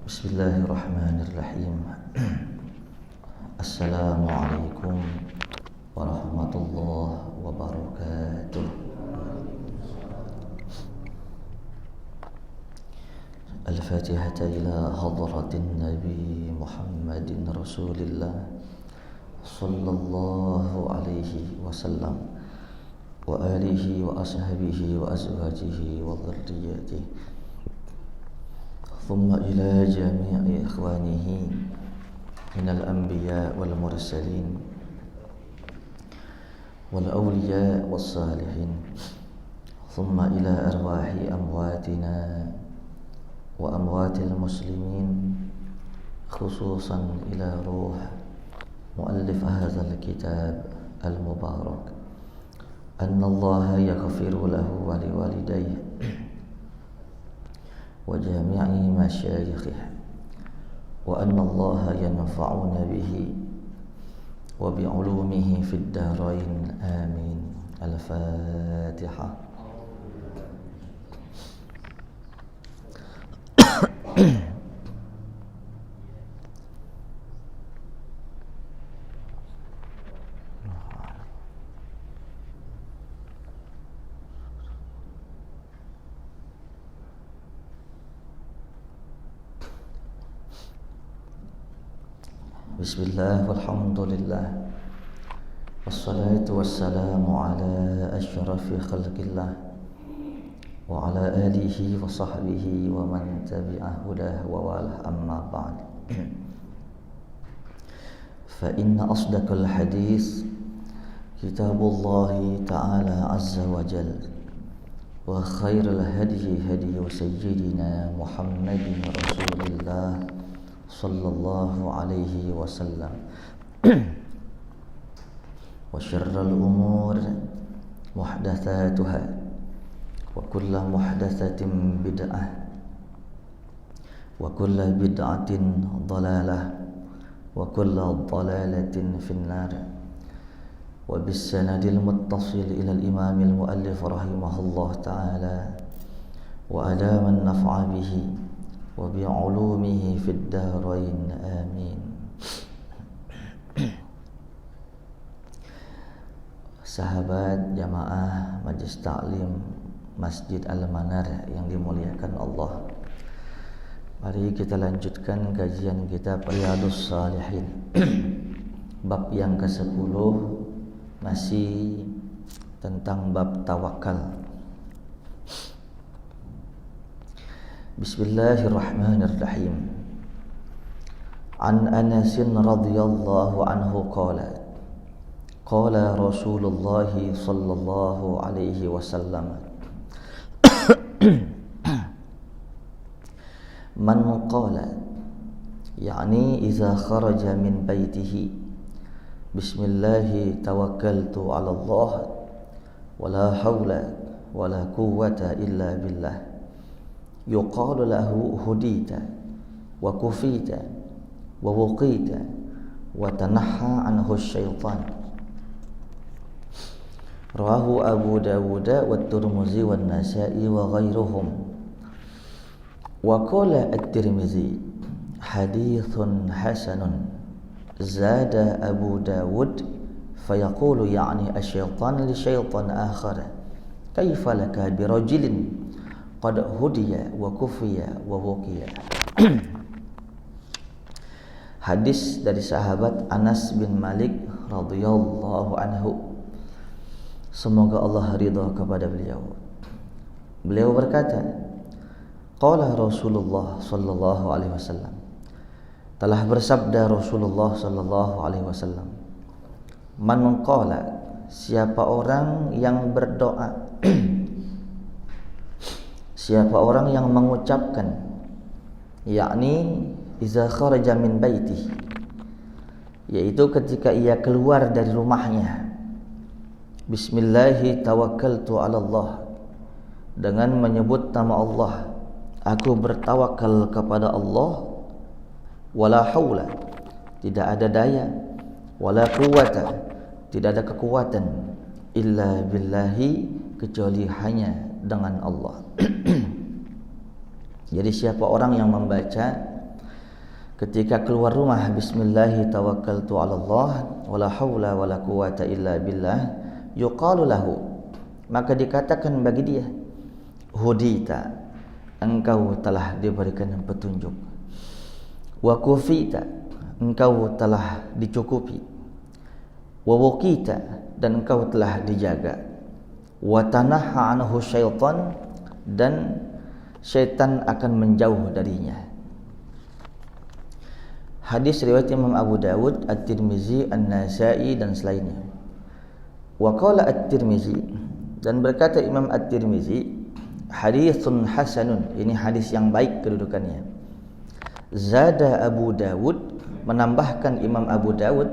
Bismillahirrahmanirrahim. Assalamualaikum warahmatullahi wabarakatuh. Al-Fatihah ila hadratin Nabi Muhammadin Rasulillah sallallahu alaihi wasallam wa alihi wa ashabihi wa azwajihi wa dhurriyyatihi. ثم إلى جميع إخوانه من الأنبياء والمرسلين والأولياء والصالحين ثم إلى أرواح أمواتنا وأموات المسلمين خصوصا إلى روح مؤلف هذا الكتاب المبارك أن الله يغفر له ولوالديه وجميع مشايخه وأن الله ينفعنا به وبعلومه في الدارين آمين. الفاتحة. Bismillah walhamdulillah wassalatu wassalamu ala ashrafi khalqillah wa ala alihi wa sahbihi wa man tabi'ah hudah wa walah amma ba'd. Fa inna asdaqal hadis kitabullahi ta'ala azza wa jalla wa khairal hadi hadi sayyidina Muhammadin rasulillah sallallahu alaihi wasallam wa syarrul umur muhdatsatuha wa kullu muhdatsatin bid'ah wa kullu bid'atin dhalalah wa kullu dhalalatin finnar. Wa bis sanadil muttasil ila al imam al muallif rahimahullah ta'ala wa ala man naf'a bihi wa bi'ulumihi fid darain amin. Sahabat jamaah Majelis Ta'lim Masjid Al-Manar yang dimuliakan Allah, mari kita lanjutkan kajian kitab Riyadhus Shalihin. Bab yang ke-10 masih tentang bab tawakal. Bismillahirrahmanirrahim. An Anas radhiyallahu anhu qala qala Rasulullah sallallahu alaihi wasallam man qala yani idza kharaja min baitihi bismillahi tawakkaltu ala Allah wala hawla wala quwwata illa billah yuqalu lahu hudita wa kufita wa wuqita wa tanaha anhu syaitan. Rawahu Abu Dawud wa Tirmizi wa Nasa'i wa ghairuhum. Wa qala at-Tirmizi hadithun hasanun zada Abu Dawud fayaqulu ya'ni asy-syaitan li syaitan akhar kaifa laka bi rajulin qad hudiya wa kufiya wa wuqiya. Hadis dari sahabat Anas bin Malik radhiyallahu anhu, semoga Allah ridha kepada beliau. Beliau berkata, qala Rasulullah sallallahu alaihi wasallam, telah bersabda Rasulullah sallallahu alaihi wasallam, man qala, siapa orang yang berdoa siapa orang yang mengucapkan, yakni iza kharaja min baiti, yaitu ketika ia keluar dari rumahnya, bismillahi tawakkaltu ala Allah, dengan menyebut nama Allah, aku bertawakal kepada Allah, wala haula, tidak ada daya, wala quwwata, tidak ada kekuatan, illa billahi, kecuali hanya dengan Allah. Jadi siapa orang yang membaca ketika keluar rumah, bismillahi tawakkaltu 'ala Allah wala haula wala quwata illa billah, yuqalu lahu, maka dikatakan bagi dia, hudita, engkau telah diberikan petunjuk, wa kufita, engkau telah dicukupi, wa wukita, dan engkau telah dijaga, wa tanaha anhu syaitan, dan syaitan akan menjauh darinya. Hadis riwayat Imam Abu Dawud, At-Tirmizi, An-Nasa'i dan selainnya. Wa qala At-Tirmizi, dan berkata Imam At-Tirmizi, haditsun hasanun, ini hadis yang baik kedudukannya. Zada Abu Dawud, menambahkan Imam Abu Dawud,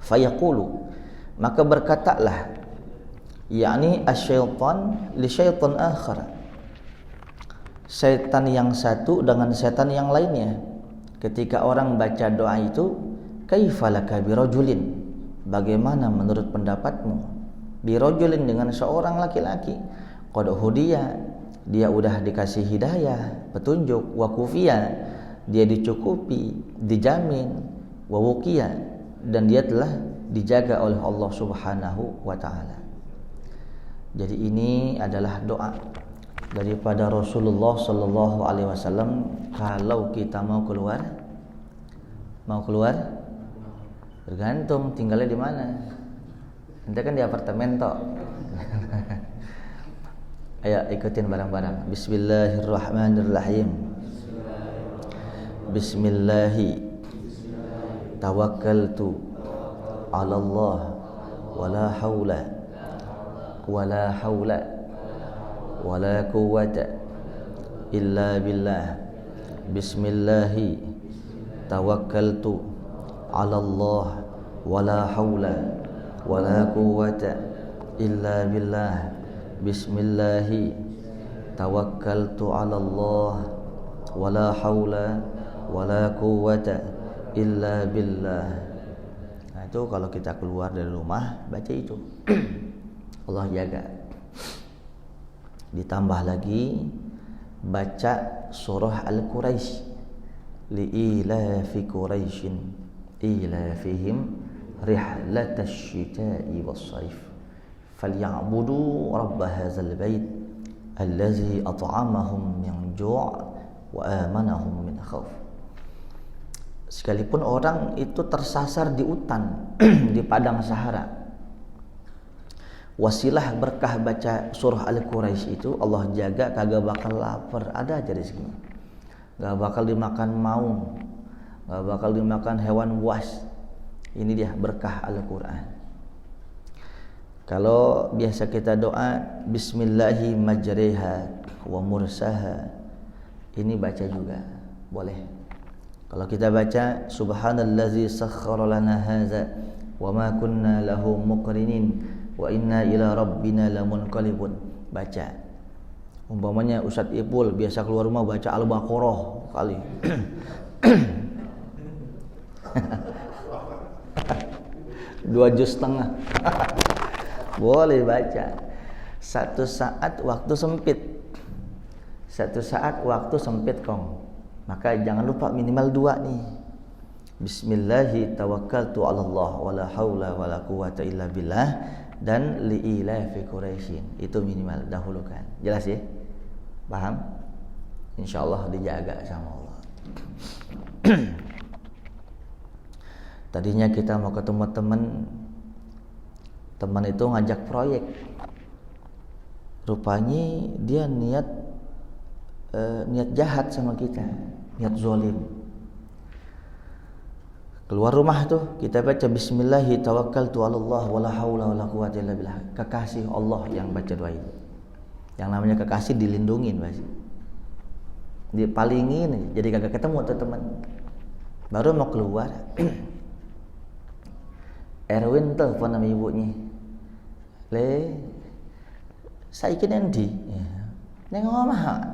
fayaqulu, maka berkatalah, yakni asyaitan li syaitan akhar, setan yang satu dengan setan yang lainnya. Ketika orang baca doa itu, kaifalaka birajulin, bagaimana menurut pendapatmu, birajulin, dengan seorang laki-laki, qad hudiya, dia udah dikasih hidayah, petunjuk, wa kufiya, dia dicukupi, dijamin, wa wuqiya, dan dia telah dijaga oleh Allah Subhanahu wa taala. Jadi ini adalah doa daripada Rasulullah sallallahu alaihi wasallam kalau kita mau keluar. Tergantung tinggalnya di mana. Ente kan di apartemen toh. Ayo ikutin bareng-bareng. Bismillahirrahmanirrahim. Bismillahi tawakkaltu 'ala Allah wala haula wala quwwata illa billah. Bismillahi tawakkaltu 'ala Allah wala haula wala quwwata illa billah. Bismillahi tawakkaltu 'ala Allah wala haula wala quwwata illa billah. Nah, itu kalau kita keluar dari rumah baca itu. Allah jaga. Ditambah lagi baca surah Al-Quraisy, li'ilafi Quraisyin ilafihim rihlatash shita'i was-saif falyabudu rabb hadzal bait allazi at'amahum min ju' wa amanahum min khauf. Sekalipun orang itu tersasar di hutan di padang Sahara, wasilah berkah baca surah Al-Quraisy itu Allah jaga, kagak bakal lapar, ada aja rezekinya. Gak bakal dimakan maung, gak bakal dimakan hewan buas. Ini dia berkah Al-Quran. Kalau biasa kita doa bismillahi majriha wa mursaha, ini baca juga boleh. Kalau kita baca subhanallazi sakhkhara lana hadza wa ma kunna lahu muqrinin wa inna ila rabbina lamunqalibun, baca. Umpamanya Ustadz Ipul biasa keluar rumah baca Al-Baqarah kali 2,5 juz boleh baca. Satu saat waktu sempit kong, maka jangan lupa minimal 2 nih. Bismillahi tawakkaltu 'ala Allah wala haula wala quwata illa billah, dan li'ilafi Quraisyin, itu minimal dahulukan. Jelas ya? Paham? Insyaallah dijaga sama Allah. Tadinya kita mau ketemu teman itu ngajak proyek, rupanya dia niat jahat sama kita, niat zalim. Keluar rumah tuh kita baca bismillahi tawakkaltu 'ala Allah wala haula wala quwwata illa billah. Kekasih Allah yang baca doa ini. Yang namanya kekasih dilindungin pasti. Dipalingin, jadi kagak ketemu tuh teman. Baru mau keluar. Erwin telepon sama ibunya. Le, saiki endi? Neng omah.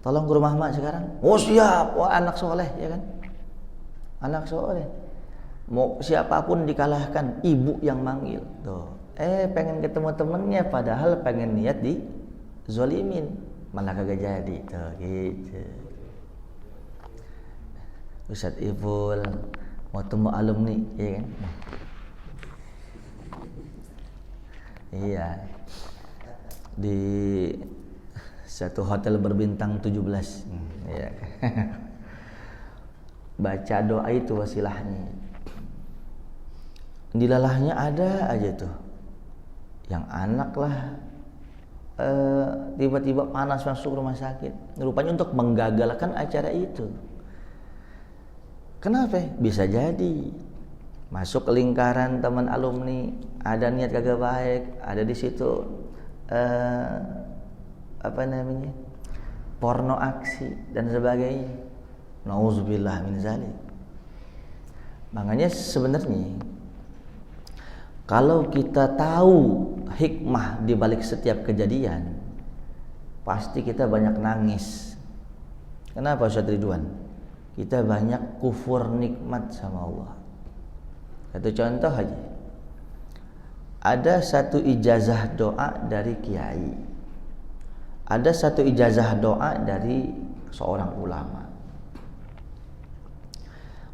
Tolong ke rumah mak sekarang. Oh siap, wah anak soleh ya kan? Anak soleh. Mau siapapun dikalahkan, ibu yang manggil. Tuh. Pengen ketemu temennya, padahal pengen niat di zolimin, malah kagak jadi. Tuh gitu. Ustadz Ipul mau temu alumni, ya kan? Iya. Di satu hotel berbintang 17. Iya. Baca doa itu wasilahnya. Dilalahnya ada aja tuh. Yang anak lah tiba-tiba panas masuk rumah sakit. Rupanya untuk menggagalkan acara itu. Kenapa? Bisa jadi masuk ke lingkaran teman alumni, ada niat kagak baik, ada di situ porno aksi dan sebagainya. Nauzubillah min zalik. Makanya sebenarnya kalau kita tahu hikmah di balik setiap kejadian, pasti kita banyak nangis. Kenapa Ustaz Ridwan? Kita banyak kufur nikmat sama Allah. Satu contoh aja. Ada satu ijazah doa dari kiai. Ada satu ijazah doa dari seorang ulama.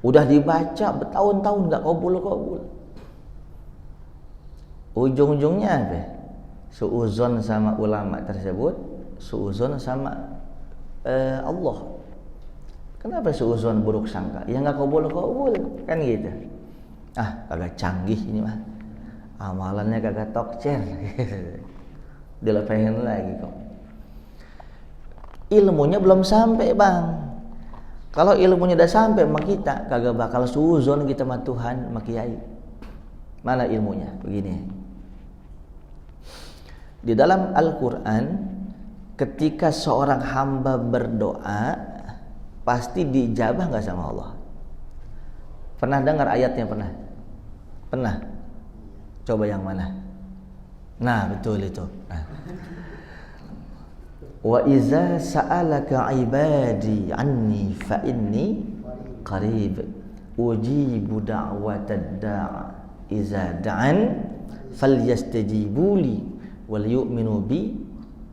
Udah dibaca bertahun-tahun gak kabul. Ujung-ujungnya apa? Suuzon sama ulama tersebut, suuzon sama Allah. Kenapa suuzon buruk sangka? Ya nggak kabul kan gitu. Kagak canggih ini mah. Amalannya kagak tokcer. Dilepehin lagi kok. Ilmunya belum sampai, Bang. Kalau ilmunya udah sampai sama kita, kagak bakal suuzon kita sama Tuhan, sama kiai. Mana ilmunya? Begini. Di dalam Al-Quran, ketika seorang hamba berdoa, pasti diijabah nggak sama Allah? Pernah dengar ayatnya? Pernah? Coba yang mana? Nah, betul itu. Wa iza sa'alaka ibadi anni fa inni qarib ujibu da'watad da'a iza da'an falyastajibu li wal yu'minu bi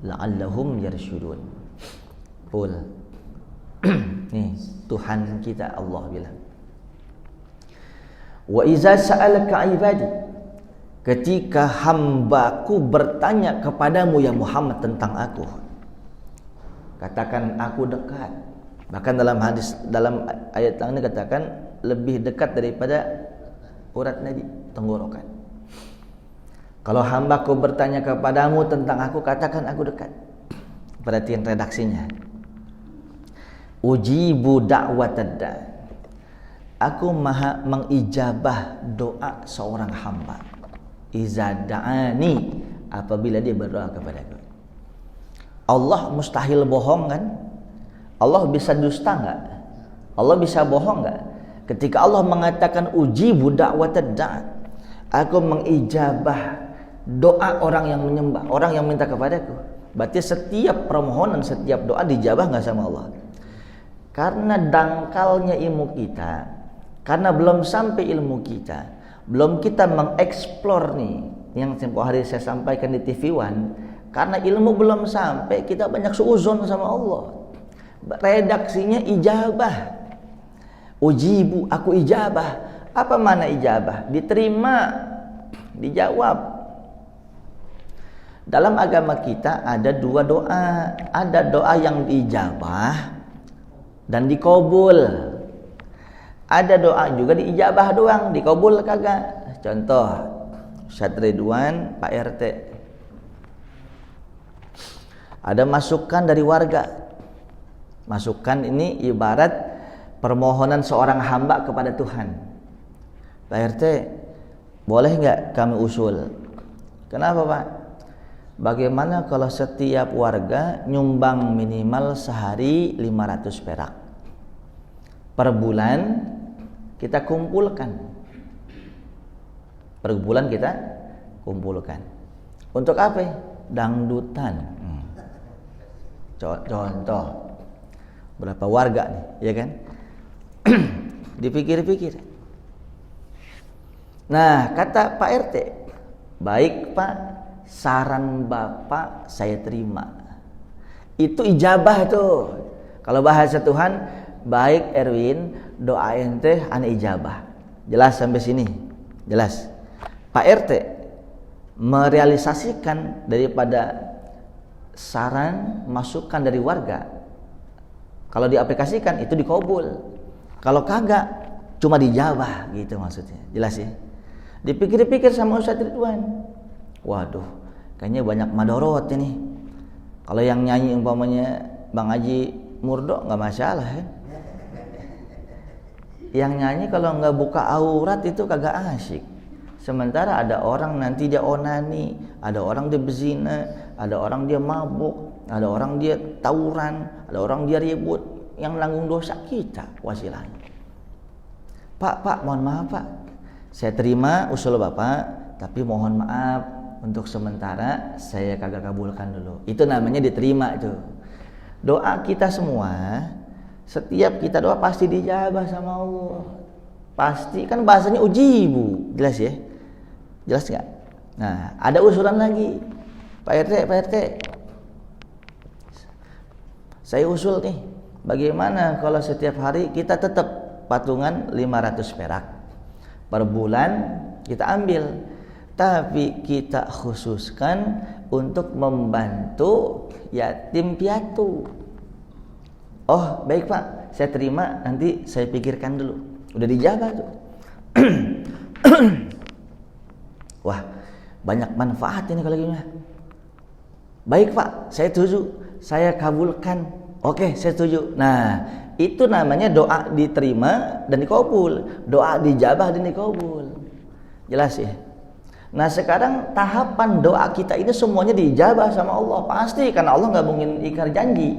la'allahum yarshudun. Betul. Nih Tuhan kita Allah bilang, wa iza sa'alaka ibadi, ketika hambaku bertanya kepadamu ya Muhammad tentang aku, katakan aku dekat. Bahkan dalam ayat ini katakan lebih dekat daripada urat nadi, tenggorokan. Kalau hambaku bertanya kepadamu tentang aku, katakan aku dekat. Perhatian redaksinya. Ujibu da'watad da'. Aku maha mengijabah doa seorang hamba. Iza da'ani, apabila dia berdoa kepadaku. Allah mustahil bohong kan? Allah bisa dusta enggak? Allah bisa bohong enggak? Ketika Allah mengatakan ujibu da'watad da', aku mengijabah doa orang yang menyembah, orang yang minta kepadaku. Berarti setiap permohonan, setiap doa dijabah enggak sama Allah? Karena dangkalnya ilmu kita, karena belum sampai ilmu kita, belum kita mengeksplor nih yang tempoh hari saya sampaikan di TV One. Karena ilmu belum sampai, kita banyak suuzon sama Allah. Redaksinya ijabah. Ujibu, aku ijabah. Apa mana ijabah? Diterima, dijawab. Dalam agama kita ada dua doa. Ada doa yang diijabah dan dikabul. Ada doa juga diijabah doang, dikabul kagak. Contoh, Ustaz Ridwan, Pak RT, ada masukan dari warga. Masukan ini ibarat permohonan seorang hamba kepada Tuhan. Pak RT, boleh nggak kami usul? Kenapa Pak? Bagaimana kalau setiap warga nyumbang minimal sehari 500 perak? Per bulan kita kumpulkan. Per bulan kita kumpulkan. Untuk apa? Dangdutan. Contoh. Berapa warga nih, ya kan? Dipikir-pikir. Nah, kata Pak RT, baik Pak, saran Bapak saya terima. Itu ijabah tuh. Kalau bahasa Tuhan, baik Erwin, doa ente an ijabah. Jelas sampai sini? Jelas. Pak RT merealisasikan daripada saran masukan dari warga. Kalau diaplikasikan itu dikabul. Kalau kagak cuma dijabah gitu maksudnya. Jelas ya? Dipikir-pikir sama Ustaz Ridwan. Waduh, kayaknya banyak madorot ini. Kalau yang nyanyi umpamanya Bang Haji Murdo nggak masalah ya. Yang nyanyi kalau nggak buka aurat itu kagak asik. Sementara ada orang nanti dia onani, ada orang dia berzina, ada orang dia mabuk, ada orang dia tawuran, ada orang dia ribut. Yang nanggung dosa kita wasilahnya. Pak, mohon maaf Pak. Saya terima usul Bapak, tapi mohon maaf untuk sementara saya kagak kabulkan dulu. Itu namanya diterima itu. Doa kita semua, setiap kita doa pasti dijabah sama Allah. Pasti, kan bahasanya ujibu. Jelas ya? Jelas nggak? Nah, ada usulan lagi. Pak RT. Saya usul nih, bagaimana kalau setiap hari kita tetap patungan 500 perak. Per bulan kita ambil. Tapi kita khususkan untuk membantu yatim piatu. Oh baik Pak, saya terima, nanti saya pikirkan dulu. Udah dijabah tuh. Wah, banyak manfaat ini kalau gini. Baik Pak, saya setuju, saya kabulkan. Oke, saya setuju. Nah, itu namanya doa diterima dan dikabul. Doa dijabah dan dikabul. Jelas ya? Nah sekarang tahapan doa kita ini semuanya diijabah sama Allah. Pasti, karena Allah nggak mungkin ingkar janji.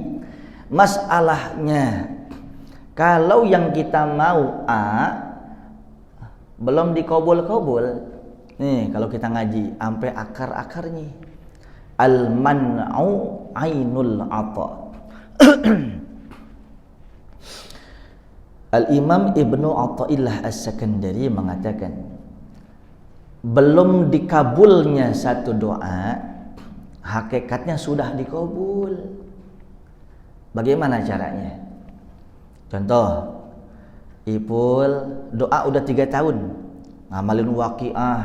Masalahnya, kalau yang kita mau A belum dikabul-kabul, nih kalau kita ngaji sampai akar-akarnya, al-man'u ainul ata. Al-Imam Ibnu Athaillah As-Sakandari mengatakan, belum dikabulnya satu doa, hakikatnya sudah dikabul. Bagaimana caranya? Contoh, Ipul doa udah 3 tahun, ngamalin waqiah,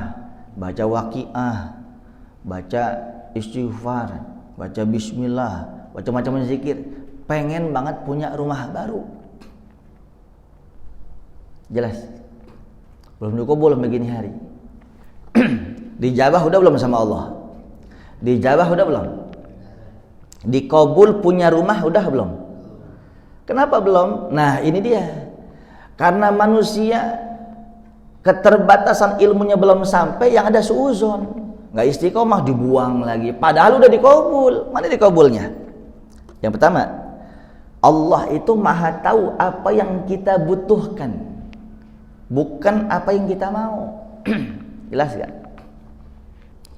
baca istighfar, baca bismillah, baca macam zikir, pengen banget punya rumah baru. Jelas? Belum dikabul begini hari. Dijabah udah belum sama Allah? Dijabah udah belum? Dikabul punya rumah udah belum? Kenapa belum? Nah ini dia. Karena manusia keterbatasan ilmunya belum sampai, yang ada suuzon, nggak istiqomah, dibuang lagi. Padahal udah dikabul. Mana dikabulnya? Yang pertama, Allah itu maha tahu apa yang kita butuhkan, bukan apa yang kita mau. Jelas gak?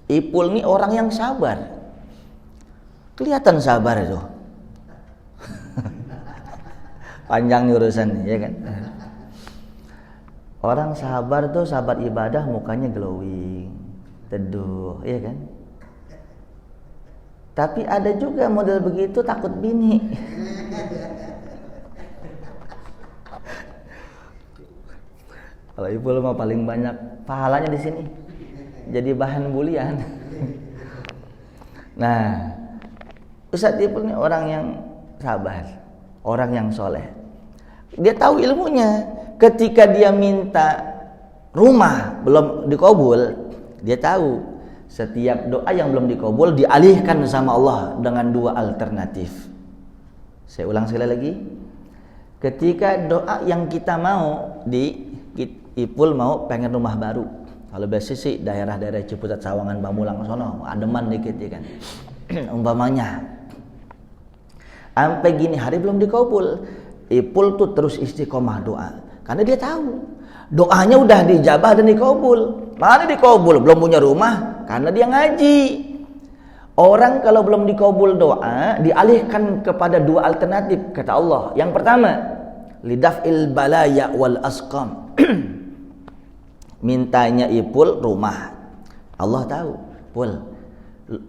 Ipul ini orang yang sabar. Kelihatan sabar itu. Panjang urusan, ya kan? Orang sabar tuh, sabar ibadah, mukanya glowing, teduh, ya kan? Tapi ada juga model begitu takut bini. Kalau Ipul mah paling banyak pahalanya di sini. Jadi bahan bulian. Nah, Ustaz Ipul ini orang yang sabar, orang yang soleh. Dia tahu ilmunya. Ketika dia minta rumah belum dikabul, dia tahu setiap doa yang belum dikabul dialihkan sama Allah dengan 2 alternatif. Saya ulang sekali lagi. Ketika doa yang kita mau, Ipul mau pengen rumah baru. Kalau biasa sih daerah-daerah Ciputat, Sawangan, Pamulang sono, ademan dikit ya kan. Umpamanya sampai gini hari belum dikabul, Ipul tuh terus istiqomah doa. Karena dia tahu doanya udah dijabah dan dikabul. Mana dikabul? Belum punya rumah, karena dia ngaji. Orang kalau belum dikabul doa, dialihkan kepada 2 alternatif kata Allah. Yang pertama, lidaf'il balaya wal asqam. Mintanya Ipul rumah. Allah tahu, Pul,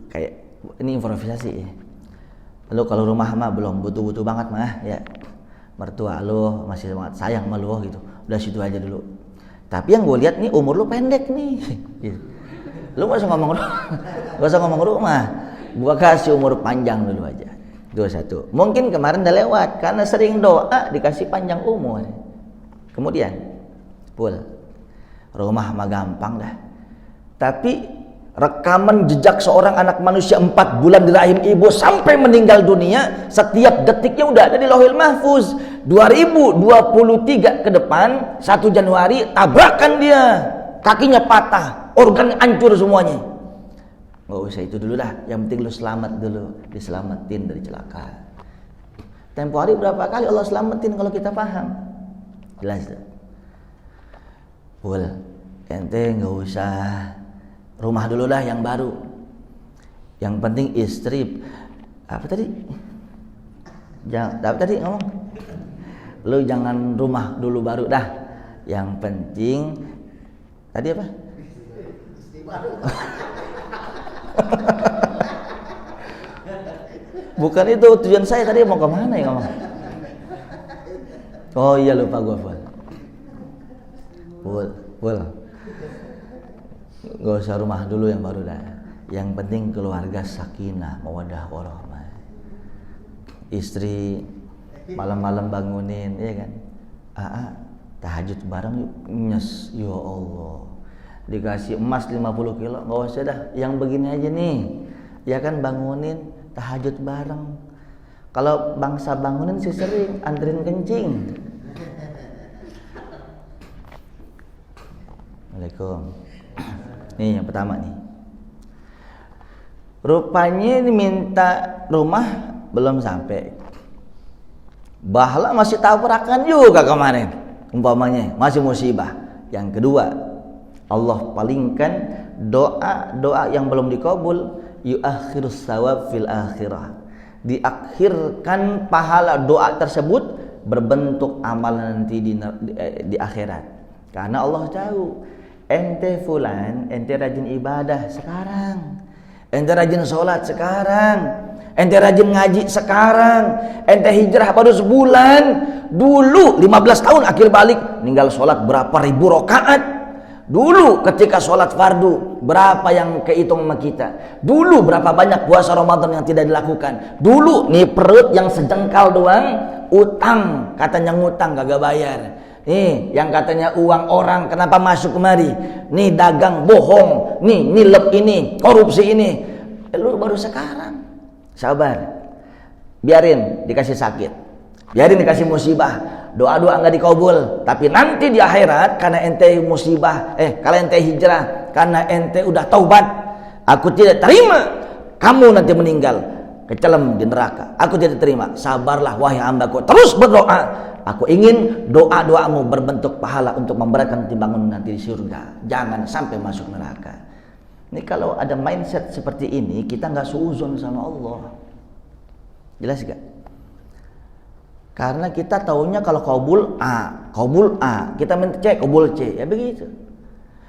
kayak ini improvisasi ya. Lalu kalau rumah mah belum butuh-butuh banget mah ya. mertua lu masih sangat sayang sama lu gitu. Udah situ aja dulu. Tapi yang gue lihat nih umur lu pendek nih. Gitu. Lu gak usah ngomong rumah. Gua kasih umur panjang dulu aja. Itu satu. Mungkin kemarin udah lewat karena sering doa dikasih panjang umur. Kemudian, rumah mah gampang dah. Tapi rekaman jejak seorang anak manusia 4 bulan di rahim ibu sampai meninggal dunia, setiap detiknya udah ada di Lauhil Mahfuz. 2023 ke depan 1 Januari tabrakan dia, kakinya patah, organ hancur semuanya. Nggak usah itu dulu dah, yang penting lu selamat dulu, diselamatin dari celaka. Tempo hari berapa kali Allah selamatin kalau kita paham? Jelas tuh. Ente nggak usah rumah dulu lah yang baru. Yang penting istri apa tadi ngomong? Lu jangan rumah dulu baru dah. Yang penting tadi apa? Bukan itu tujuan saya tadi, mau kemana ya ngomong? Oh iya lupa gue Gak usah rumah dulu yang baru dah. Yang penting keluarga sakinah, mawaddah warahmah. Istri malam-malam bangunin, ya kan? Tahajud bareng yuk. Nyes, ya Allah. Dikasih emas 50 kilo, gak usah dah. Yang begini aja nih. Ya kan bangunin tahajud bareng. Kalau bangsa bangunin sih sering anterin kencing. Assalamualaikum. Nih yang pertama nih. Rupanya ini minta rumah belum sampai. Bahala masih tabrakan juga kemarin. Umpamanya masih musibah. Yang kedua, Allah palingkan doa yang belum dikabul, yuakhirus shawab fil akhirah. Diakhirkan pahala doa tersebut berbentuk amal nanti di akhirat. Karena Allah tahu ente fulan, ente rajin ibadah sekarang, ente rajin sholat sekarang, ente rajin ngaji sekarang, ente hijrah baru sebulan, dulu 15 tahun akhir balik ninggal sholat berapa ribu rakaat. Dulu ketika sholat fardu berapa yang kehitung sama kita. Dulu berapa banyak puasa Ramadan yang tidak dilakukan. Dulu nih perut yang sejengkal doang, utang, katanya ngutang kagak bayar. Nih yang katanya uang orang kenapa masuk kemari. Nih dagang bohong, nih nilep ini, korupsi ini. Lu baru sekarang. Sabar. Biarin dikasih sakit, biarin dikasih musibah, doa-doa nggak dikabul, tapi nanti di akhirat karena ente musibah, kalau ente hijrah, karena ente udah taubat, aku tidak terima kamu nanti meninggal kecelem di neraka. Aku tidak terima. Sabarlah wahai hambaku, terus berdoa. Aku ingin doa-doamu berbentuk pahala untuk memberatkan timbangan nanti di surga. Jangan sampai masuk neraka. Ini kalau ada mindset seperti ini, kita nggak suuzon sama Allah. Jelas gak? Karena kita taunya kalau kabul A, kita minta C, kabul C, ya begitu.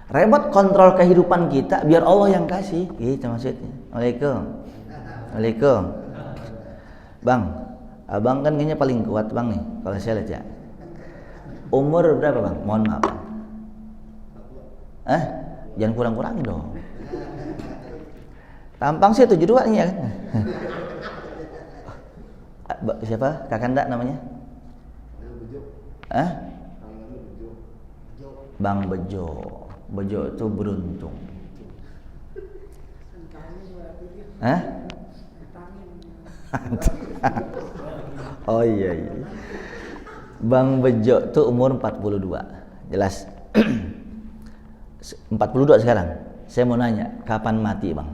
Remote kontrol kehidupan kita biar Allah yang kasih, gitu maksudnya. Waalaikumsalam. Bang, abang kan kayaknya paling kuat bang nih, kalau saya lihat ya. Umur berapa bang? Mohon maaf. Jangan kurang-kurangin dong. Tampang sih 72 nih ya kan. Siapa? Kakanda namanya? Bang Bejo. Bejo itu beruntung. Oh iya. Bang Bejo itu umur 42. Jelas. 42 sekarang. Saya mau nanya, kapan mati bang?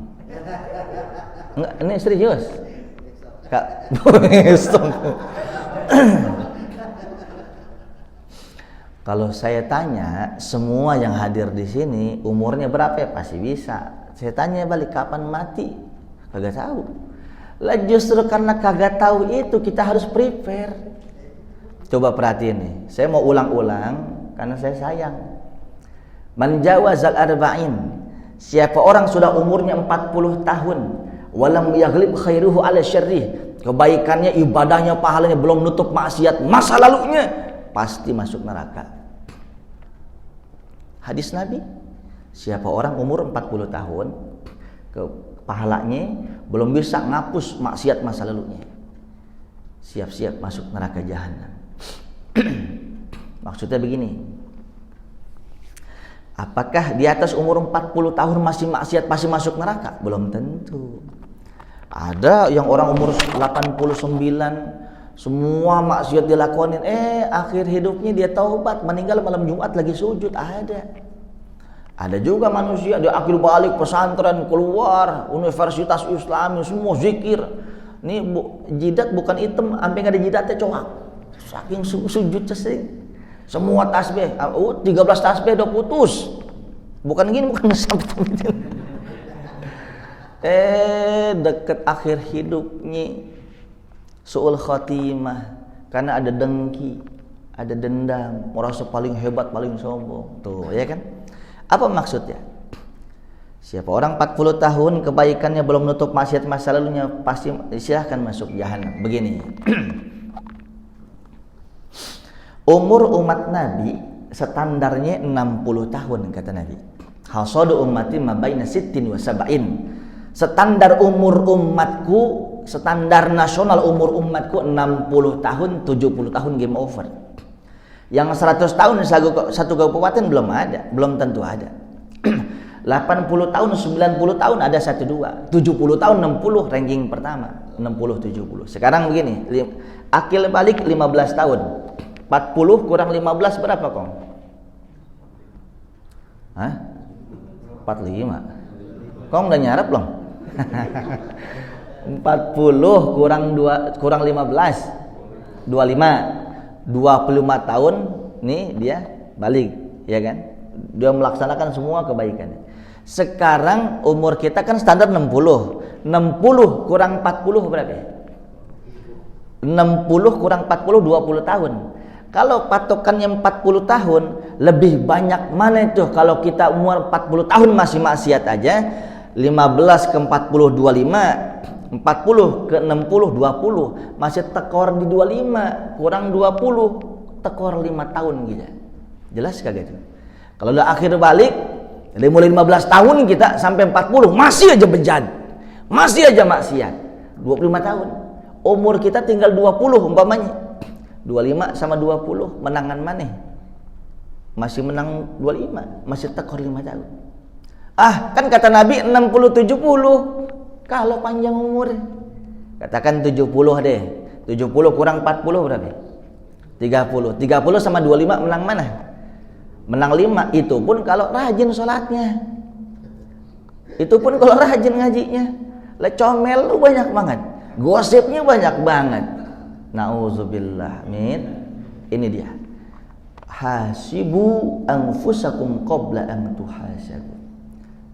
Enggak, ini serius. Kalau saya tanya semua yang hadir di sini umurnya berapa ya pasti bisa. Saya tanya balik kapan mati, kagak tahu. Lah justru karena kagak tahu itu kita harus prepare. Coba perhatiin nih, saya mau ulang-ulang karena saya sayang. Man jawazal arba'in, siapa orang sudah umurnya 40 tahun walam yaghlib khairuhu ala syarrih, kebaikannya, ibadahnya, pahalanya belum nutup maksiat masa lalunya, pasti masuk neraka. Hadis Nabi, siapa orang umur 40 tahun pahalanya belum bisa ngapus maksiat masa lalunya, siap-siap masuk neraka jahanam. Maksudnya begini, apakah di atas umur 40 tahun masih maksiat pasti masuk neraka? Belum tentu. Ada yang orang umur 89 semua maksiat dilakonin, akhir hidupnya dia taubat, meninggal malam Jumat lagi sujud. Ada juga manusia dia akhir balik pesantren, keluar universitas Islami, semua zikir. Ini jidat bukan hitam, sampai enggak ada jidatnya coak. Saking sujud sesing. Semua tasbih, 13 tasbih udah putus. Bukan gini, bukan sampai. Deket akhir hidupnya su'ul khatimah, karena ada dengki, ada dendam, merasa paling hebat, paling sombong. Tuh, ya kan? Apa maksudnya? Siapa orang 40 tahun kebaikannya belum nutup maksiat masa lalunya, pasti silahkan masuk jahanam. Begini. Umur umat Nabi standarnya 60 tahun kata Nabi. Hasadu ummati ma baina sittin wa sab'in. Standar umur umatku, standar nasional umur umatku 60 tahun, 70 tahun game over. Yang 100 tahun satu kabupaten belum ada, belum tentu ada. 80 tahun, 90 tahun ada 1-2. 70 tahun 60 ranking pertama, 60 70. Sekarang begini, akil balik 15 tahun. 40 kurang 15 berapa, Kong? 45. Kong udah nyarap belum? 40 kurang 15 25. 25 tahun nih dia balik, ya kan? Dia melaksanakan semua kebaikannya. Sekarang umur kita kan standar 60. 60 kurang 40 berapa? 60 kurang 40 20 tahun. Kalau patokannya 40 tahun, lebih banyak mana itu kalau kita umur 40 tahun masih maksiat aja. 15 ke 40 25, 40 ke 60 20, masih tekor di 25, kurang 20, tekor 5 tahun gitu. Jelas kagak itu? Kalau udah akhir balik, dari mulai 15 tahun kita sampai 40 masih aja bejat, masih aja maksiat. 25 tahun. Umur kita tinggal 20 umpamanya. 25 sama 20 menangan mana? Masih menang 25, masih tekor 5 tahun. Kan kata Nabi 60 70. Kalau panjang umur katakan 70 deh. 70 kurang 40 berapa? 30. 30 sama 25 menang mana? Menang 5. Itu pun kalau rajin sholatnya. Itu pun kalau rajin ngajinya. Comel lu banyak banget. Gosipnya banyak banget. Nauzubillah min. Ini dia. Hasibu anfusakum qabla an tuhasabu.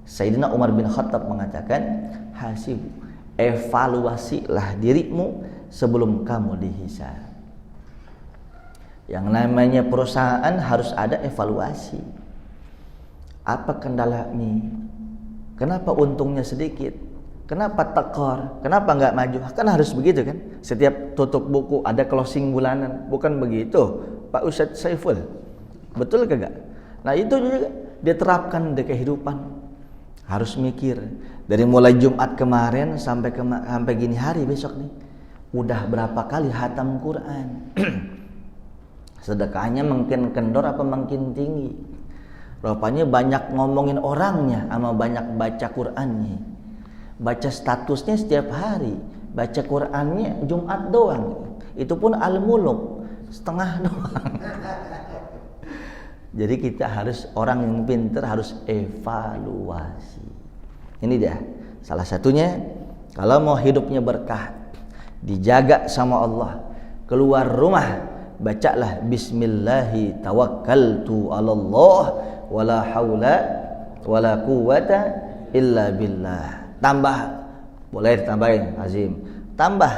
Sayyidina Umar bin Khattab mengatakan, hasibu, evaluasilah dirimu sebelum kamu dihisab. Yang namanya perusahaan harus ada evaluasi. Apa kendalanya? Kenapa untungnya sedikit? Kenapa tekor? Kenapa nggak maju? Kan harus begitu kan? Setiap tutup buku ada closing bulanan. Bukan begitu, Pak Ustadz Saiful? Betul kagak? Nah itu juga diterapkan di kehidupan. Harus mikir dari mulai Jumat kemarin sampai gini hari besok nih, udah berapa kali hatam Quran? Sedekahnya makin kendor apa makin tinggi? Rupanya banyak ngomongin orangnya sama banyak baca Qurannya. Baca statusnya setiap hari, baca Qurannya Jumat doang. Itu pun Al-Muluk setengah doang. Jadi kita harus, orang yang pintar harus evaluasi. Ini dia salah satunya. Kalau mau hidupnya berkah, dijaga sama Allah, keluar rumah bacalah bismillahi tawakkaltu 'alallah wala haula wala quwata illa billah. Tambah, boleh ditambahin azim. Tambah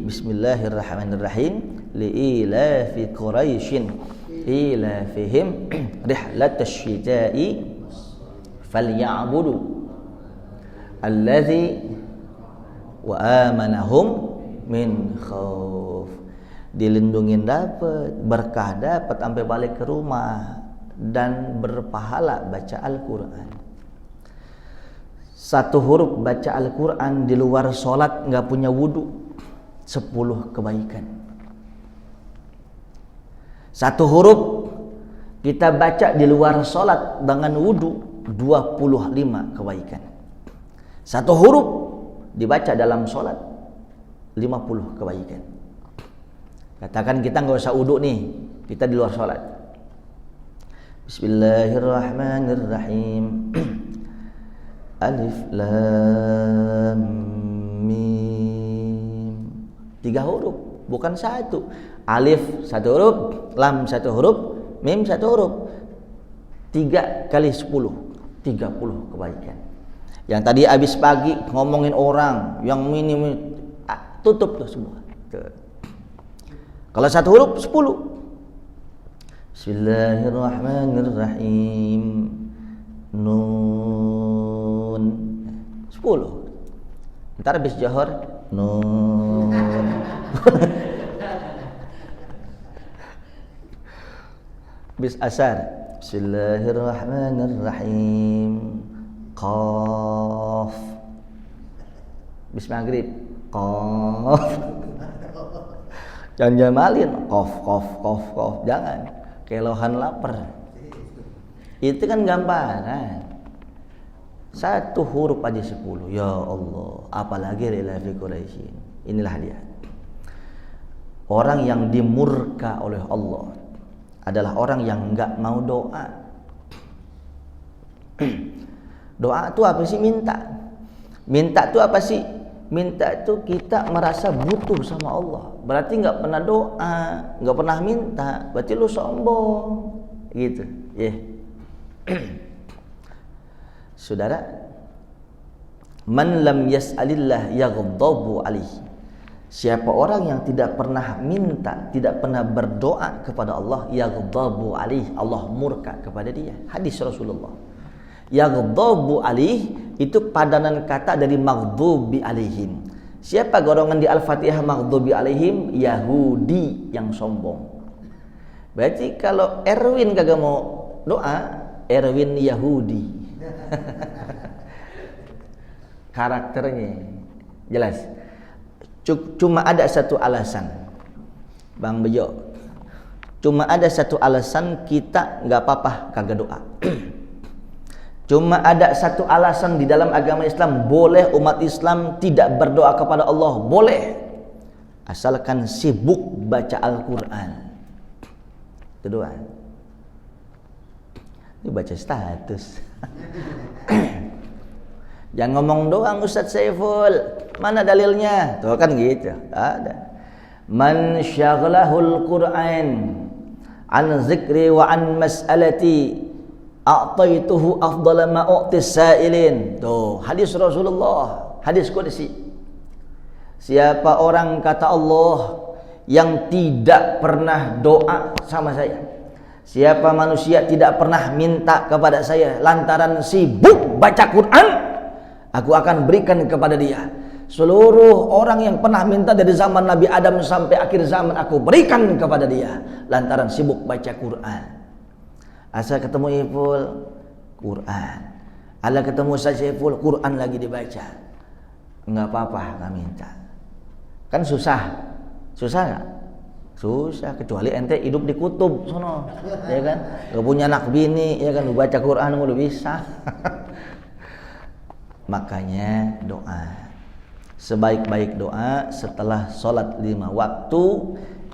bismillahirrahmanirrahim li'ilafi quraisyin ilafihim rihlatash shita'i falya'budu alladhi wa amanahum min khauf. Dilindungin dapat, berkah dapat sampai balik ke rumah dan berpahala baca Al-Qur'an. Satu huruf baca Al-Qur'an di luar sholat nggak punya wudu, 10 kebaikan. Satu huruf kita baca di luar sholat dengan wudu, 25 kebaikan. Satu huruf dibaca dalam sholat, 50 kebaikan. Katakan kita nggak usah wudu nih, kita di luar sholat. Bismillahirrahmanirrahim. Alif lam mim. 3 huruf, bukan satu. Alif 1 huruf, lam 1 huruf, mim 1 huruf. 3 kali 10, 30 kebaikan. Yang tadi habis pagi ngomongin orang yang minim, tutup tuh semua. Tuh. Kalau 1 huruf 10. Bismillahirrahmanirrahim. Nun 10. Ntar habis johor nun. Habis asar Bismillahirrahmanirrahim. Qaf. Habis maghrib Qaf. Jangan jamalin kof, jangan kelohan lapar. Itu kan gambaran. 1 huruf aja 10. Ya Allah, apalagi lillahi Quraisyin. Inilah dia. Orang yang dimurka oleh Allah adalah orang yang enggak mau doa. Doa itu apa sih? Minta. Minta itu apa sih? Minta itu kita merasa butuh sama Allah. Berarti nggak pernah doa, nggak pernah minta. Berarti lu sombong, gitu. Yeah. Saudara, man lam yas'alillah yaghdabu alaihi. Siapa orang yang tidak pernah minta, tidak pernah berdoa kepada Allah, yaghdabu alaihi, Allah murka kepada dia. Hadis Rasulullah. Yaghdabu alaihi itu padanan kata dari maghdubi alaihim. Siapa golongan di Al-Fatihah maghdubi alaihim? Yahudi yang sombong. Berarti kalau Erwin kagak mau doa, Erwin Yahudi. Karakternya jelas. Cuma ada satu alasan, Bang Bejo. Cuma ada satu alasan kita nggak apa-apa kagak doa. Cuma ada satu alasan di dalam agama Islam, boleh umat Islam tidak berdoa kepada Allah, boleh, asalkan sibuk baca Al-Quran. Itu doa. Ini baca status. Jangan ngomong doang Ustadz Saiful, mana dalilnya? Tuh kan gitu, ada. Man syaghlahul Qur'an an zikri wa an mas'alati a'taituhu afdala ma u'tis sa'ilin. Tuh, hadis Rasulullah, hadis qudsi. Siapa orang kata Allah yang tidak pernah doa sama saya, siapa manusia tidak pernah minta kepada saya lantaran sibuk baca Quran, aku akan berikan kepada dia seluruh orang yang pernah minta dari zaman Nabi Adam sampai akhir zaman, aku berikan kepada dia lantaran sibuk baca Quran. Asal ketemu Ipul, Quran. Ala ketemu saya Ipul, Quran lagi dibaca. Enggak apa-apa, enggak minta. Kan susah. Susah enggak? Susah, kecuali ente hidup di kutub sono, ya kan? Enggak punya anak bini, ya kan, lu baca Quran udah bisa. Makanya doa. Sebaik-baik doa setelah sholat 5 waktu,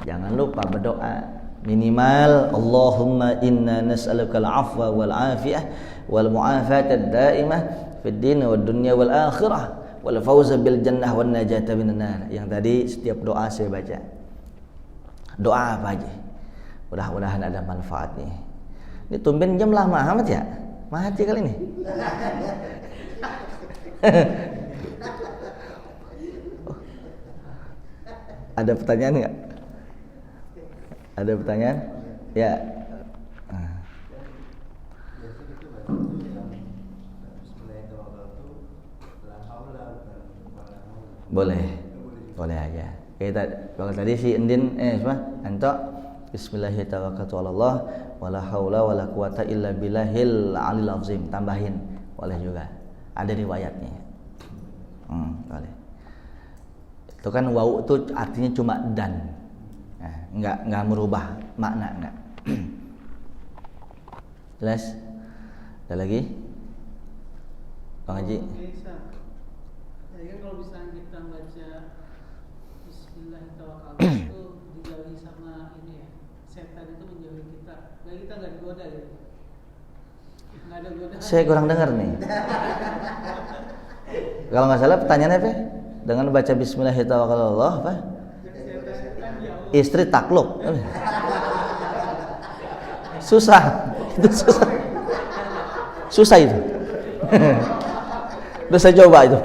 jangan lupa berdoa. Minimal Allahumma inna nas'alukal afwa wal afiyah wal mu'afata ad-daimah fid din wad dunya wal akhirah wal fawza bil jannah wan najata minan nar. Yang tadi setiap doa saya baca. Doa apa aja? Mudah-mudahan ada manfaatnya. Ini tumben jam lama amat ya? Mati kali ini. Ada pertanyaan enggak? Ada pertanyaan? Ya. Boleh. Boleh aja. Kalau tadi si Endin ento bismillahirrahmanirrahim wala haula wala quwata illa billahil alil azim, tambahin boleh juga, ada riwayatnya. Boleh. Itu kan wau itu artinya cuma dan, enggak merubah makna, enggak. Jelas? Ada lagi? Bang Haji? Jadi kan kalau misalnya kita baca Bismillahirrahmanirrahim itu dijauhi sama ini ya, setan itu menjauhi kita. Jadi kita nggak digoda gitu. Nggak ada godaan. Saya kurang dengar nih. Kalau nggak salah pertanyaannya apa? Dengan baca Bismillahirrahmanirrahim apa? Istri takluk. Susah. Itu susah. Susah itu. Udah saya coba itu.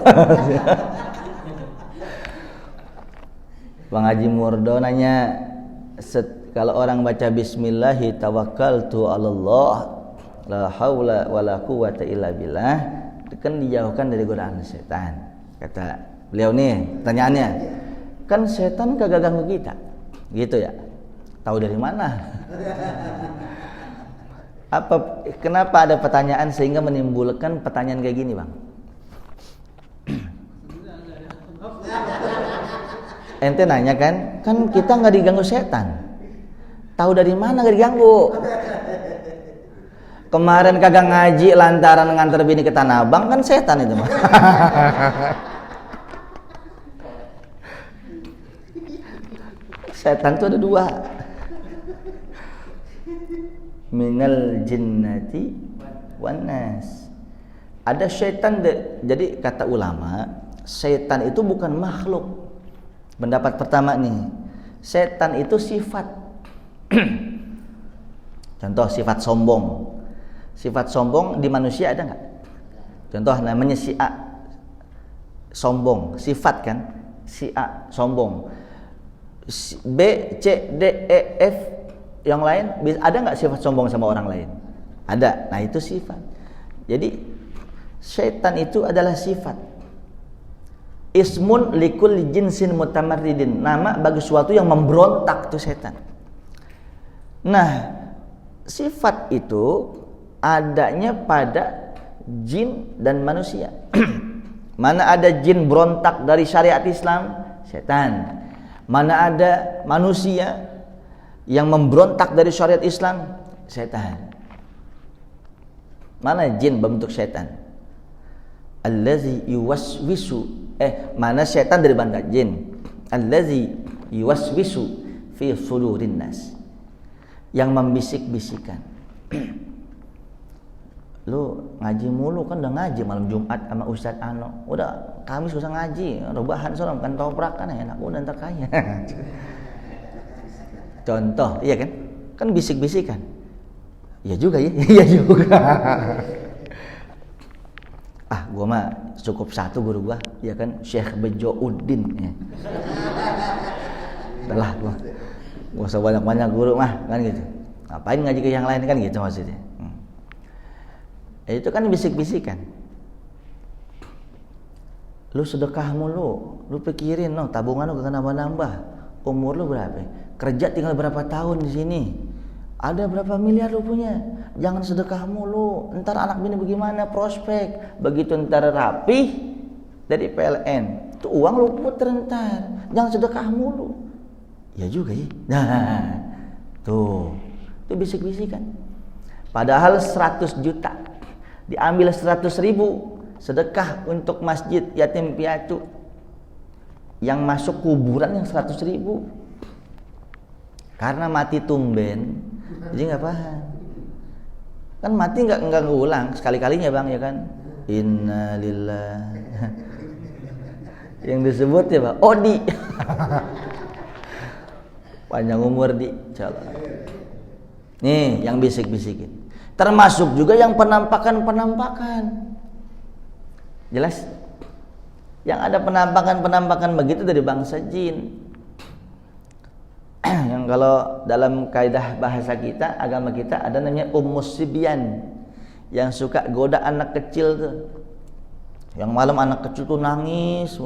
Bang Haji Murdo nanya, kalau orang baca Bismillahi tawakkaltu 'alallah la haula wala quwata illa billah, kan dijauhkan dari godaan setan. Kata beliau nih, pertanyaannya, kan setan kagak ganggu kita, gitu ya? Tahu dari mana? Kenapa ada pertanyaan sehingga menimbulkan pertanyaan kayak gini, Bang? Ente nanya kan kita nggak diganggu setan. Tahu dari mana nggak diganggu? Kemarin kagak ngaji lantaran nganter bini ke Tanah Abang, kan setan itu mah. Setan itu ada dua. Minal jinnati wan nas. Ada setan, jadi kata ulama, setan itu bukan makhluk. Pendapat pertama nih, setan itu sifat. Contoh sifat sombong. Sifat sombong di manusia ada nggak? Contoh namanya si A, sombong, sifat kan? Si A sombong. B, C, D, E, F yang lain ada nggak sifat sombong sama orang lain? Ada. Nah itu sifat. Jadi setan itu adalah sifat. Ismun likul jinsin mutamarridin, nama bagi sesuatu yang memberontak tuh setan. Nah, sifat itu adanya pada jin dan manusia. Mana ada jin berontak dari syariat Islam? Setan. Mana ada manusia yang memberontak dari syariat Islam? Setan. Mana jin berbentuk setan? Allazi yuwaswisu, mana setan dari banda jin? Allazi yuwaswisu fi sudurin nas, yang membisik-bisikan. Lu ngaji mulu kan, udah ngaji malam Jumat sama Ustadz Ano, udah Kamis usah ngaji, rebahan soalnya kan toprak kan enak, udah ntar kaya. Contoh, iya kan? Kan bisik-bisikan. Iya juga ya, iya juga. Gua mah cukup satu guru gua, ya kan, Syekh Bejouddin ya. Udahlah gua usah banyak-banyak guru mah kan gitu. Ngapain ngaji ke yang lain kan gitu maksudnya. Itu kan bisik-bisikan. Lu sedekah mulu, lu pikirin tabungan lu kagak nambah-nambah. Umur lu berapa? Kerja tinggal berapa tahun di sini? Ada berapa miliar lu punya? Jangan sedekah mulu, ntar anak bini bagaimana prospek? Begitu ntar rapi dari PLN, tuh uang lu puter ntar. Jangan sedekah mulu. Ya juga ya. Nah, tuh bisik-bisikan. Padahal 100 juta diambil 100.000 sedekah untuk masjid yatim piatu, yang masuk kuburan yang 100.000. Karena mati tumben, jadi nggak paham. Kan mati nggak ngulang, sekali-kalinya Bang ya kan. Innalillah. Yang disebut ya Pak Odi. Panjang umur di insyaallah. Nih yang bisik-bisikin. Termasuk juga yang penampakan. Jelas? Yang ada penampakan begitu dari bangsa jin. Yang kalau dalam kaidah bahasa kita, agama kita, ada namanya ummus sibyan, yang suka goda anak kecil tuh. Yang malam anak kecil tuh nangis.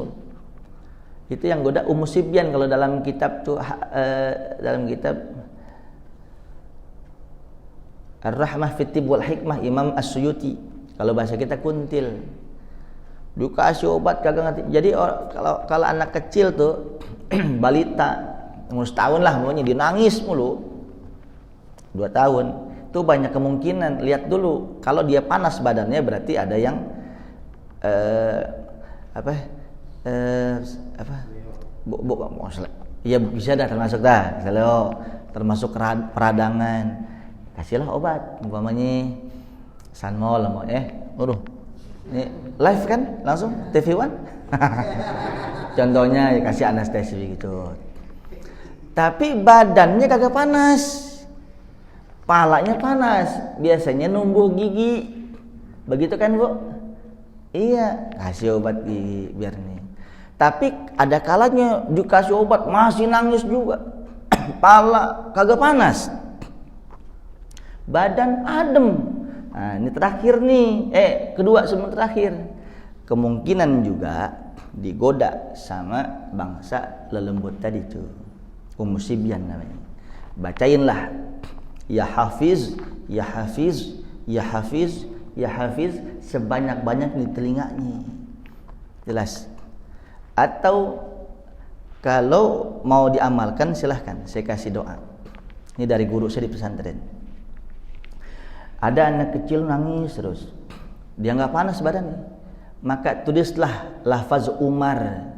Itu yang goda Ummu Sibyan kalau dalam kitab tuh dalam kitab Ar-Rahmah fi Tibb wal Hikmah Imam As-Suyuti. Kalau bahasa kita kuntil. Dikasih obat kagak ngerti. Jadi kalau anak kecil tuh balita umur setahun lah maunya dia nangis mulu. 2 tahun. Itu banyak kemungkinan. Lihat dulu kalau dia panas badannya berarti ada yang iya bisa dah termasuk dah kalau termasuk peradangan, kasihlah obat umpamanya Sanmol ini live kan langsung TV One contohnya ya kasih anestesi gitu, tapi badannya kagak panas, palanya panas, biasanya numbuh gigi begitu kan Bu? Iya, kasih obat gigi biar nih. Tapi ada kalanya dikasih obat masih nangis juga. Pala kagak panas. Badan adem. Nah, ini terakhir nih. Kedua sebelum terakhir. Kemungkinan juga digoda sama bangsa lelembut tadi tuh. Ummu Sibyan namanya. Bacainlah. Ya Hafiz, ya Hafiz, ya Hafiz, ya Hafiz sebanyak-banyak di telinganya. Jelas. Atau kalau mau diamalkan silahkan saya kasih doa. Ini dari guru saya di pesantren. Ada anak kecil nangis terus. Dia enggak panas badannya. Maka tulislah lafaz Umar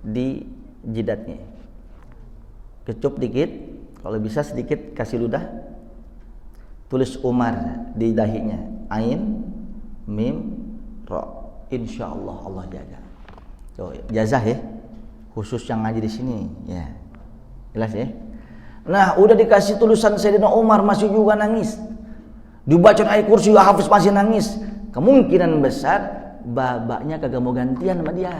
di jidatnya. Kecup dikit, kalau bisa sedikit kasih ludah. Tulis Umar di dahinya. Ain, mim, ra. Insyaallah Allah jaga. Tuh, jazah ya. Khusus yang ngaji di sini, ya. Jelas ya? Nah, udah dikasih tulisan Sayyidina Umar masih juga nangis. Dibaca ayat kursi Hafiz masih nangis. Kemungkinan besar babaknya kagak mau gantian sama dia.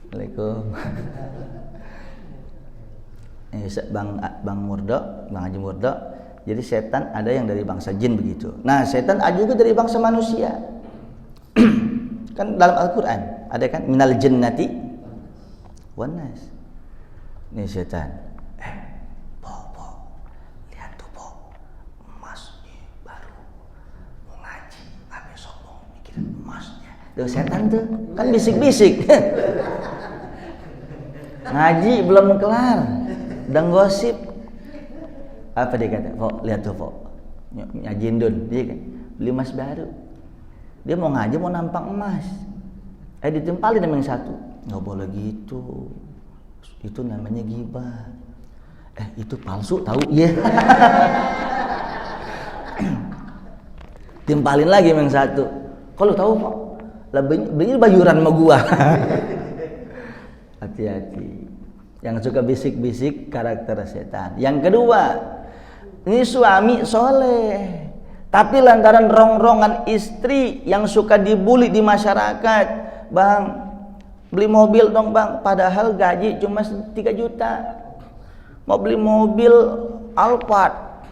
Assalamualaikum. Bang Murdo, Bang Haji Murdo. Jadi setan ada yang dari bangsa jin begitu. Nah, setan ada juga dari bangsa manusia. Kan dalam Al-Qur'an ada kan minal jinnati wan nas. Nih setan. Lihat tuh, emas nih baru mau ngaji, tapi sombong mikirin emasnya. Tuh setan tuh kan bisik-bisik. Ngaji belum kelar, dan gosip. Apa dia kata? Lihat tuh, nyajindun, dia kan beli emas baru. Dia mau ngaji mau nampang emas. Ditimpalin sama yang satu. Nggak boleh gitu. Itu namanya ghibah. Itu palsu tahu? Iya. Timpalin lagi sama yang satu. Kalau tahu Pak, lebih bayuran sama gua. Hati-hati. Yang suka bisik-bisik karakter setan. Yang kedua, ini suami soleh, tapi lantaran rong-rongan istri yang suka dibully di masyarakat. Bang, beli mobil dong bang, padahal gaji cuma 3 juta. Mau beli mobil Alphard,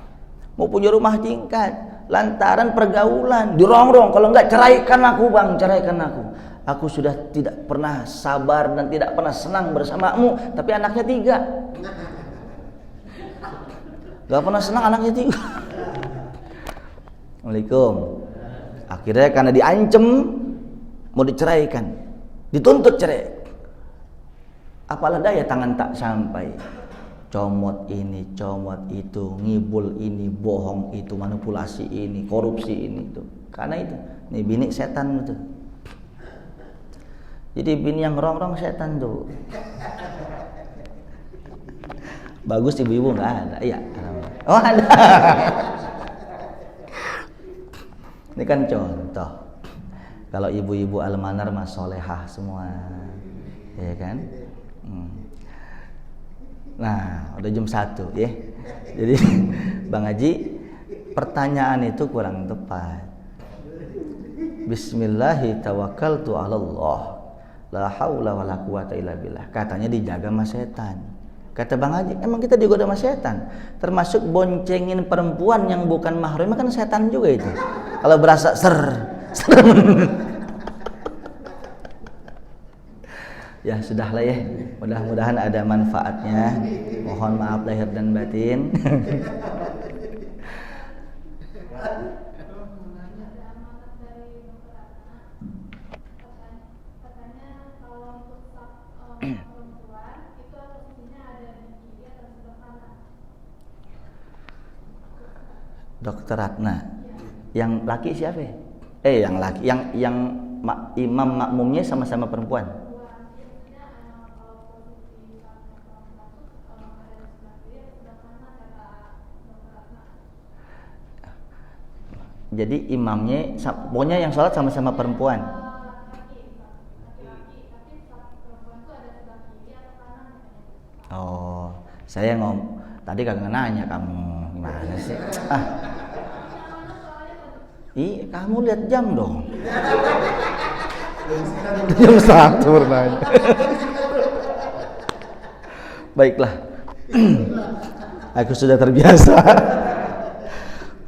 mau punya rumah tingkat, lantaran pergaulan dirongrong. Kalau enggak ceraikan aku bang, ceraikan aku. Aku sudah tidak pernah sabar dan tidak pernah senang bersamamu, tapi anaknya 3. Gak pernah senang anaknya 3. Assalamualaikum. Akhirnya karena diancem mau diceraikan, dituntut cerai. Apalah daya tangan tak sampai. Comot ini, comot itu, ngibul ini, bohong itu, manipulasi ini, korupsi ini itu. Karena itu, nih bini setan itu. Jadi bini yang rongrong setan tuh. Bagus ibu-ibu nggak ada, iya. Oh ada. Ini kan contoh. Kalau ibu-ibu almanar mah solehah semua, ya kan? Nah, udah jam 1 ya. Jadi Bang Haji, pertanyaan itu kurang tepat. Bismillahi tawakkaltu 'alallah. La haula wala quwata illa billah. Katanya dijaga sama setan. Kata Bang Haji, emang kita digoda sama setan. Termasuk boncengin perempuan yang bukan mahram kan setan juga itu. Kalau berasa ser. Ya sudahlah ya. Mudah-mudahan ada manfaatnya. Mohon maaf lahir dan batin. Dokter Ratna, yang laki siapa? Yang laki, yang imam makmumnya sama-sama perempuan. Jadi imamnya, pokoknya yang sholat sama-sama perempuan. Oh, saya tadi kagak nanya kamu gimana sih? Kamu lihat jam dong. Jam 1 nanya. Baiklah. Aku sudah terbiasa.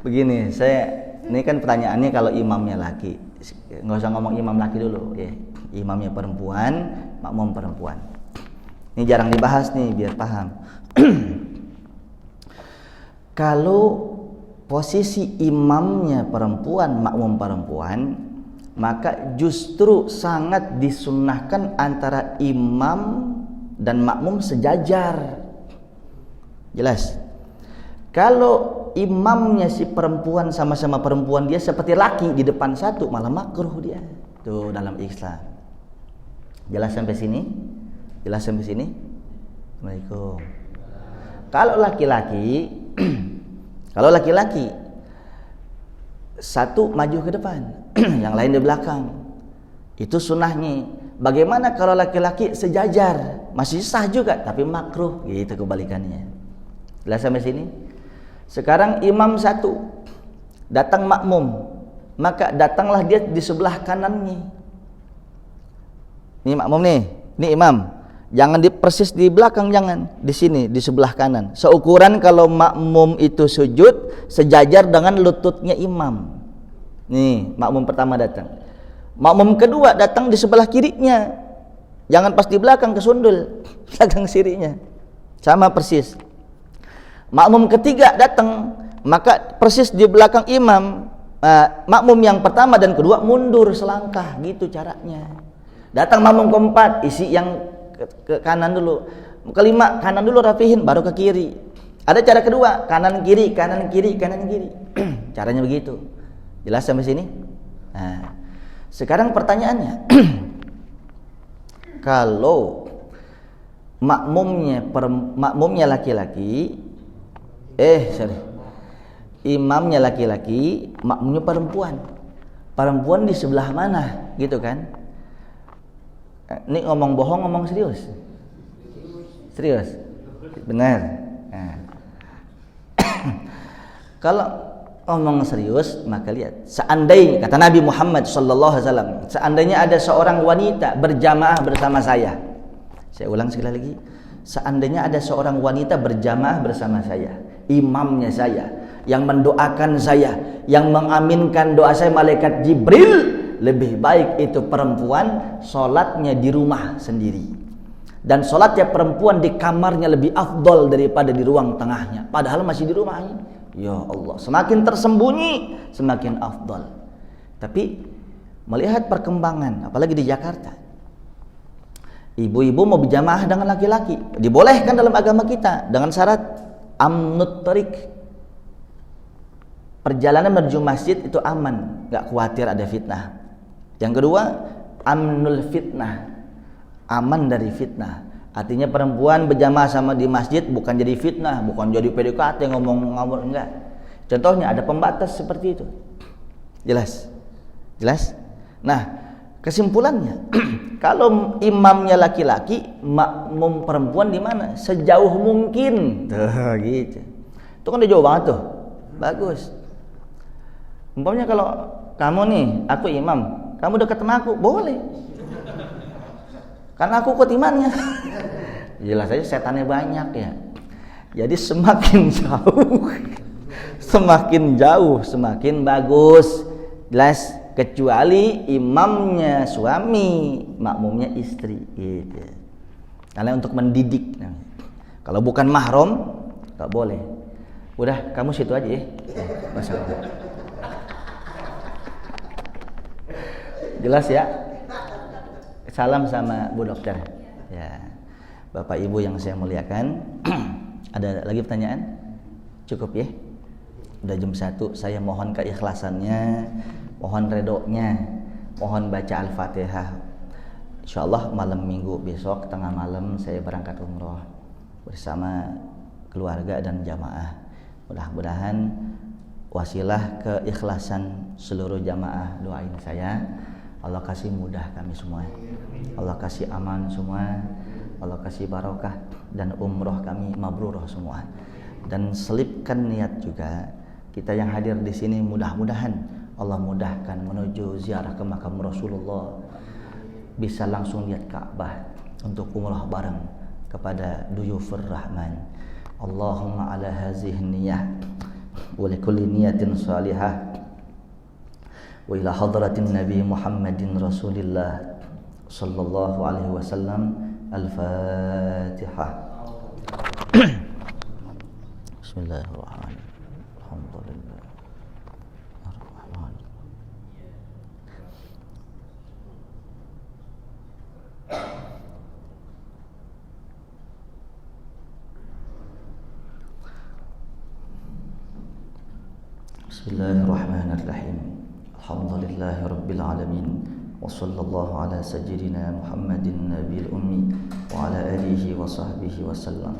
Begini, ini kan pertanyaannya kalau imamnya laki. Nggak usah ngomong imam laki dulu, ya. Imamnya perempuan, makmum perempuan. Ini jarang dibahas nih biar paham. Kalau posisi imamnya perempuan, makmum perempuan, maka justru sangat disunnahkan antara imam dan makmum sejajar. Jelas? Kalau imamnya si perempuan sama-sama perempuan, dia seperti laki di depan satu, malah makruh dia. Tuh dalam Islam. Jelas sampai sini? Jelas sampai sini? Assalamualaikum. Kalau laki-laki satu maju ke depan, yang lain di belakang. Itu sunnahnya. Bagaimana kalau laki-laki sejajar? Masih sah juga, tapi makruh. Gitu kebalikannya. Jelas sampai sini? Sekarang imam satu, datang makmum, maka datanglah dia di sebelah kanannya. Ini makmum nih, ini imam. Jangan persis di belakang, jangan. Di sini, di sebelah kanan. Seukuran kalau makmum itu sujud, sejajar dengan lututnya imam. Nih, makmum pertama datang. Makmum kedua datang di sebelah kirinya. Jangan pas di belakang kesundul, belakang kirinya. Sama persis. Makmum ketiga datang, maka persis di belakang imam. Makmum yang pertama dan kedua mundur selangkah, gitu caranya. Datang makmum keempat, isi yang ke kanan dulu. Kelima, kanan dulu rapihin, baru ke kiri. Ada cara kedua, kanan kiri, kanan kiri, kanan kiri. Caranya begitu. Jelas sampai sini? Nah, sekarang pertanyaannya, kalau makmumnya laki-laki, imamnya laki-laki, makmumnya perempuan. Perempuan di sebelah mana, gitu kan? Ini ngomong bohong, ngomong serius? Serius? Benar. Nah. Kalau ngomong serius, maka lihat. Seandainya, kata Nabi Muhammad SAW, seandainya ada seorang wanita berjamaah bersama saya. Saya ulang sekali lagi. Seandainya ada seorang wanita berjamaah bersama saya, imamnya saya, yang mendoakan saya, yang mengaminkan doa saya malaikat Jibril, lebih baik itu perempuan sholatnya di rumah sendiri, dan sholatnya perempuan di kamarnya lebih afdol daripada di ruang tengahnya, padahal masih di rumahnya. Ya Allah, semakin tersembunyi semakin afdol. Tapi melihat perkembangan, apalagi di Jakarta, ibu-ibu mau berjamaah dengan laki-laki, dibolehkan dalam agama kita dengan syarat amnut tariq. Perjalanan menuju masjid itu aman, gak khawatir ada fitnah. Yang kedua, amnul fitnah, aman dari fitnah. Artinya perempuan berjamaah sama di masjid bukan jadi fitnah, bukan jadi PDKT ngomong-ngomong, enggak. Contohnya ada pembatas seperti itu. Jelas? Jelas? Nah, kesimpulannya, kalau imamnya laki-laki, makmum perempuan di mana? Sejauh mungkin. Tuh, gitu. Itu kan udah jauh banget tuh. Bagus. Umpamanya kalau kamu nih, aku imam, kamu dekat sama aku, boleh. Karena aku kuat imannya. Jelas aja setannya banyak ya. Jadi semakin jauh semakin bagus. Jelas, kecuali imamnya suami, makmumnya istri gitu. Karena untuk mendidik. Kalau bukan mahram enggak boleh. Udah, kamu situ aja ya. Masalah. Jelas ya? Salam sama Bu Dokter. Ya. Bapak Ibu yang saya muliakan, ada lagi pertanyaan? Cukup ya? Udah jam 1, saya mohon keikhlasannya, mohon redonya, mohon baca Al-Fatihah. Insyaallah malam Minggu besok tengah malam saya berangkat umroh bersama keluarga dan jamaah. Mudah-mudahan wasilah keikhlasan seluruh jamaah, doain saya. Allah kasih mudah kami semua, Allah kasih aman semua, Allah kasih barokah, dan umroh kami mabrurah semua. Dan selipkan niat juga, kita yang hadir di sini mudah-mudahan Allah mudahkan menuju ziarah ke makam Rasulullah, bisa langsung lihat Ka'bah untuk umrah bareng kepada duyufur rahman. Allahumma ala hazihi niyah wa likulli niyatin salihah wa ila hadratin Nabi Muhammadin Rasulillah sallallahu alaihi wasallam. Al-Fatihah. Bismillahirrahmanirrahim. Alhamdulillah. Ar-Rahman. Bismillahirrahmanirrahim. Alhamdulillahi rabbil alamin. Wa sallallahu ala sayyidina Muhammadin nabiyil ummi wa ala alihi wa sahbihi wa sallam.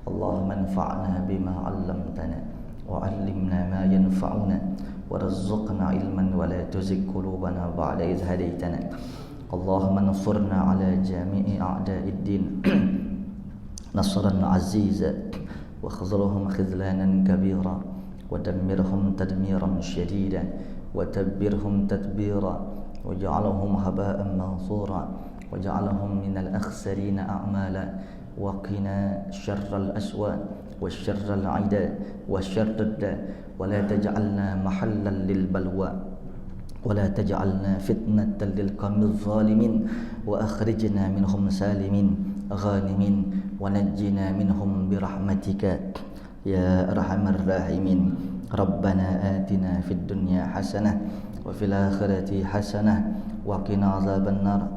Allahumma anfa'na bima 'allamtana wa 'allimna ma yanfa'una warzuqna ilman wa la tuzigh qulubana ba'da idh hadaytana. Allahumma ansurna ala jami'i a'da'id din nasran 'aziza wa khzurhum khizlanan kabira wa dammirhum tadmiran shadida wa tabbirhum tadbira waj'alhum haba'an mansura waj'alhum minal akhsarina a'mala wa qina syarral aswa wa syarral 'ida wa syarrad wa la taj'alna mahallan lil balwa wa la taj'alna fitnatan lil qawmiz zalimin wa akhrijna minhum salimin ghanimin wa najjina minhum birahmatika ya arhamar rahimin. Rabbana atina fid dunya hasanah wa fil akhirati hasanah wa qina azabannar.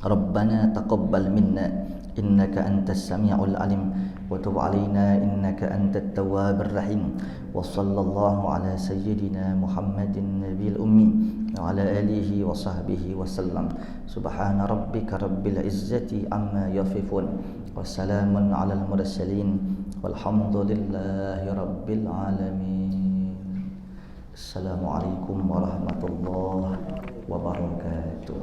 Rabbana taqabbal minna innaka antas samiul alim wa tub alaina innaka antat tawwabur rahim. Wa sallallahu ala sayyidina Muhammadin nabiyil ummi wa ala alihi wa sahbihi wa sallam. Subhana rabbika rabbil izzati amma yasifun wa salamun alal mursalin walhamdulillahi rabbil alamin. Assalamualaikum warahmatullahi wabarakatuh.